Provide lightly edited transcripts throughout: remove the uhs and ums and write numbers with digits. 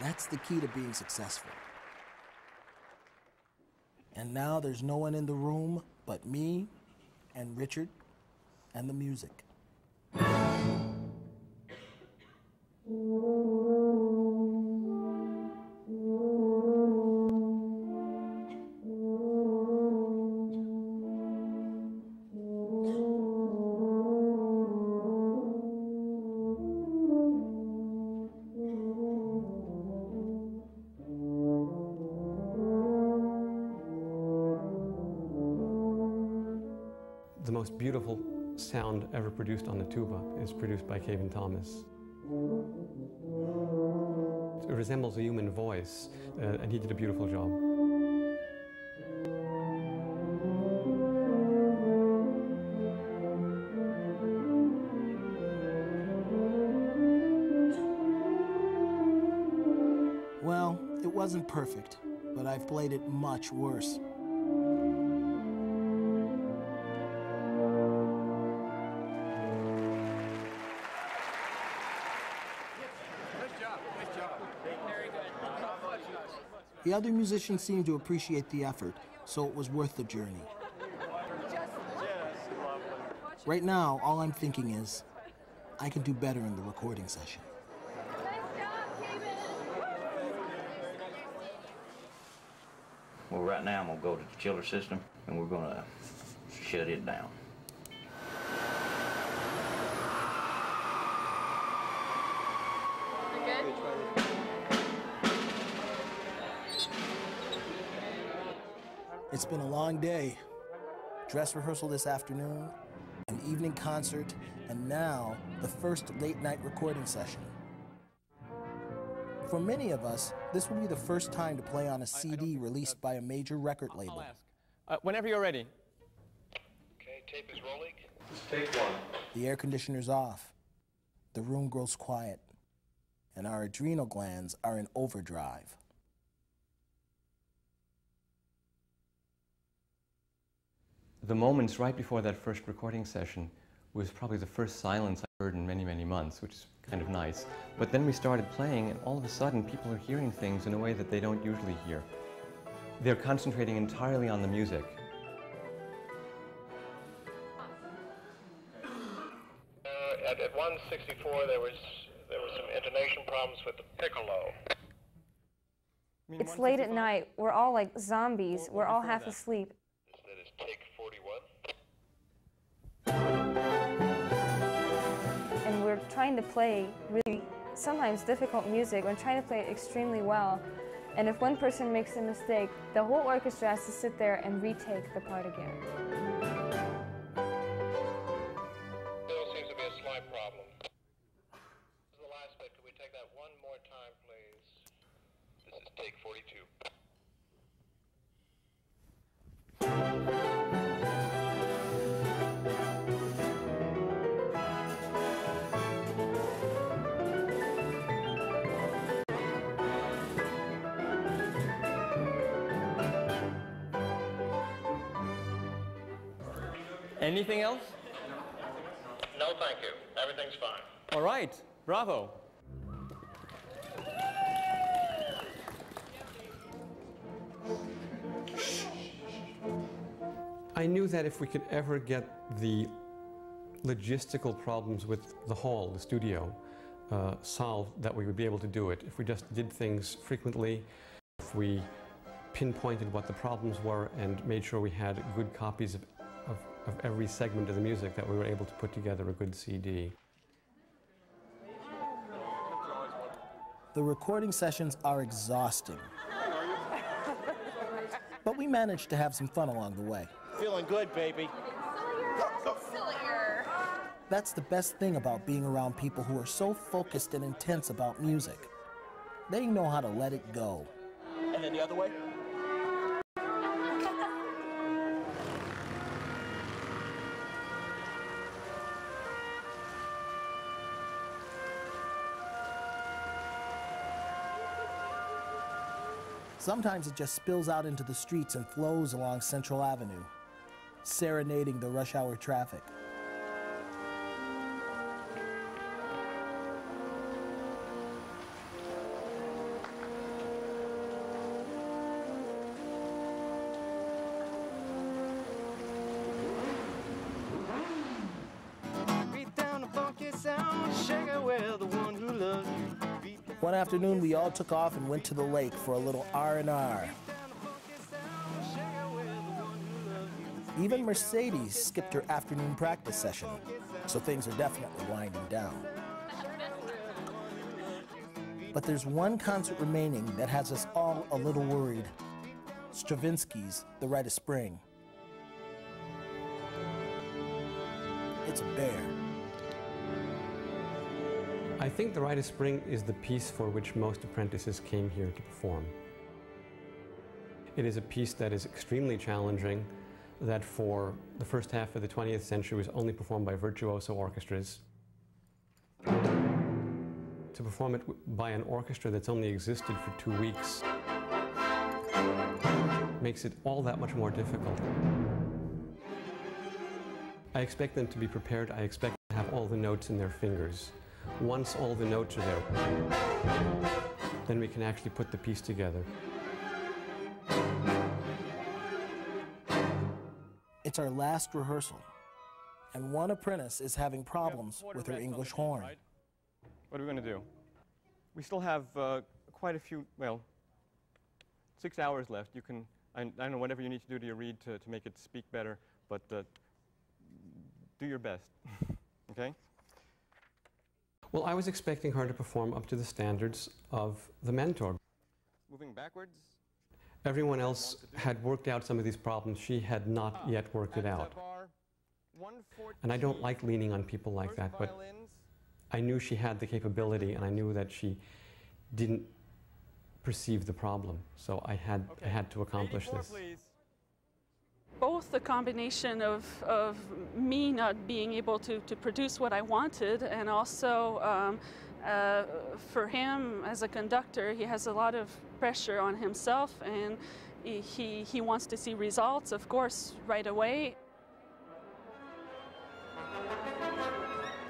That's the key to being successful. And now there's no one in the room but me and Richard and the music. The most beautiful sound ever produced on the tuba is produced by Kabin Thomas. It resembles a human voice, and he did a beautiful job. Well, it wasn't perfect, but I've played it much worse. The other musicians seemed to appreciate the effort, so it was worth the journey. Right now, all I'm thinking is, I can do better in the recording session. Nice job, Kabin. Well, right now I'm gonna go to the chiller system and we're gonna shut it down. It's been a long day. Dress rehearsal this afternoon, an evening concert, and now the first late-night recording session. For many of us, this will be the first time to play on a CD released by a major record label. Whenever you're ready. Okay, tape is rolling. Take one. The air conditioner's off. The room grows quiet, and our adrenal glands are in overdrive. The moments right before that first recording session was probably the first silence I heard in many, many months, which is kind of nice. But then we started playing, and all of a sudden people are hearing things in a way that they don't usually hear. They're concentrating entirely on the music. At 164, there was some intonation problems with the piccolo. It's late at night. We're all like zombies. We're all half asleep. That is take 41. And we're trying to play really sometimes difficult music. We're trying to play it extremely well. And if one person makes a mistake, the whole orchestra has to sit there and retake the part again. Still seems to be a slight problem. This is the last bit. Could we take that one more time, please? This is take 42. Anything else? No, thank you. Everything's fine. All right. Bravo. I knew that if we could ever get the logistical problems with the hall, the studio, solved, that we would be able to do it. If we just did things frequently, if we pinpointed what the problems were and made sure we had good copies of every segment of the music, that we were able to put together a good CD. The recording sessions are exhausting. But we managed to have some fun along the way. Feeling good, baby. That's the best thing about being around people who are so focused and intense about music. They know how to let it go. And then the other way? Sometimes it just spills out into the streets and flows along Central Avenue, serenading the rush hour traffic. One afternoon, we all took off and went to the lake for a little R&R. Even Mercedes skipped her afternoon practice session, so things are definitely winding down. But there's one concert remaining that has us all a little worried. Stravinsky's The Rite of Spring. It's a bear. I think The Rite of Spring is the piece for which most apprentices came here to perform. It is a piece that is extremely challenging, that for the first half of the 20th century was only performed by virtuoso orchestras. To perform it by an orchestra that's only existed for 2 weeks makes it all that much more difficult. I expect them to be prepared. I expect to have all the notes in their fingers. Once all the notes are there, then we can actually put the piece together. It's our last rehearsal, and one apprentice is having problems with her English horn. What are we going to do? We still have quite a few, well, 6 hours left. You can, I don't know, whatever you need to do to your reed to make it speak better, but do your best, okay? Well, I was expecting her to perform up to the standards of the mentor. Moving backwards. Everyone else had worked out some of these problems. She had not yet worked it out. And I don't like leaning on people like that, but I knew she had the capability, and I knew that she didn't perceive the problem. So I had to accomplish this. Both the combination of me not being able to produce what I wanted, and also for him as a conductor, he has a lot of pressure on himself, and he wants to see results, of course, right away.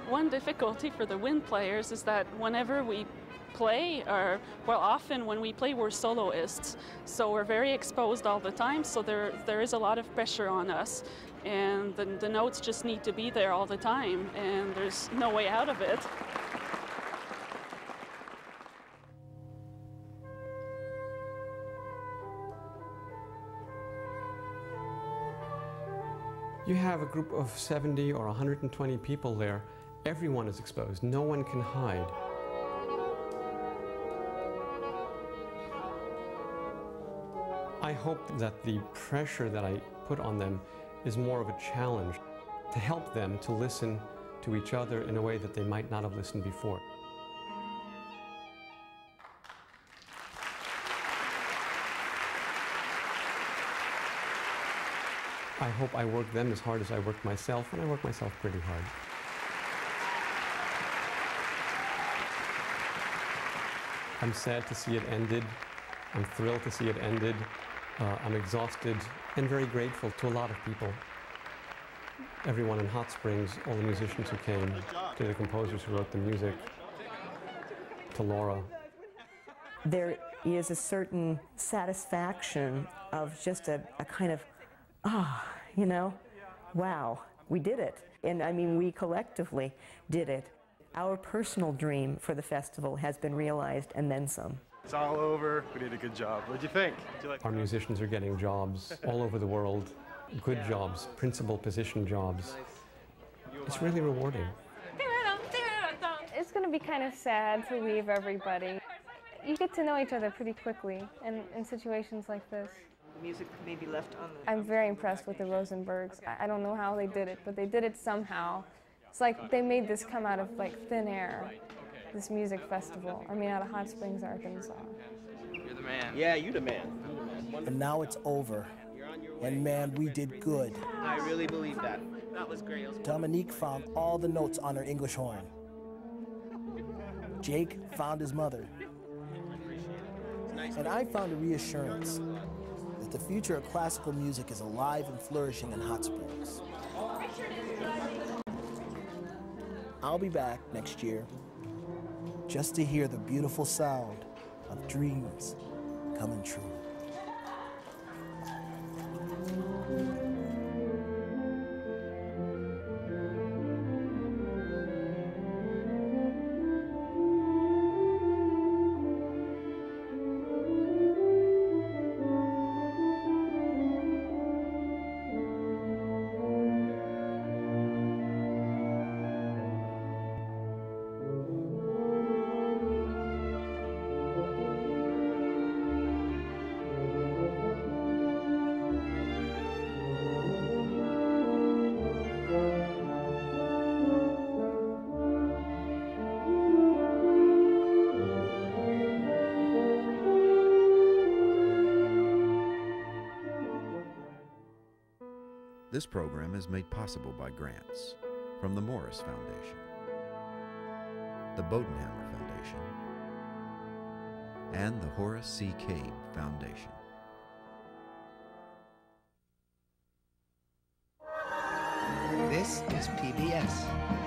One difficulty for the wind players is that whenever we play, or well, often when we play, we're soloists, so we're very exposed all the time, so there is a lot of pressure on us, and the notes just need to be there all the time, and there's no way out of it. You have a group of 70 or 120 people there. Everyone is exposed. No one can hide. I hope that the pressure that I put on them is more of a challenge to help them to listen to each other in a way that they might not have listened before. I hope I work them as hard as I work myself, and I work myself pretty hard. I'm sad to see it ended. I'm thrilled to see it ended. I'm exhausted and very grateful to a lot of people. Everyone in Hot Springs, all the musicians who came, to the composers who wrote the music, to Laura. There is a certain satisfaction of just a kind of, you know, wow, we did it. And I mean, we collectively did it. Our personal dream for the festival has been realized, and then some. It's all over. We did a good job. What'd you think? Our musicians are getting jobs all over the world, good jobs, principal position jobs. It's really rewarding. It's going to be kind of sad to leave everybody. You get to know each other pretty quickly in situations like this. The music may be left on the... I'm very impressed with the Rosenbergs. I don't know how they did it, but they did it somehow. It's like they made this come out of like thin air, this music festival. I mean, out of Hot Springs, Arkansas. You're the man. Yeah, you the man. And now it's over. And man, we did good. I really believe that. That was great. Dominique found all the notes on her English horn. Jake found his mother. And I found a reassurance that the future of classical music is alive and flourishing in Hot Springs. I'll be back next year just to hear the beautiful sound of dreams coming true. This program is made possible by grants from the Morris Foundation, the Bodenhammer Foundation, and the Horace C. Cabe Foundation. This is PBS.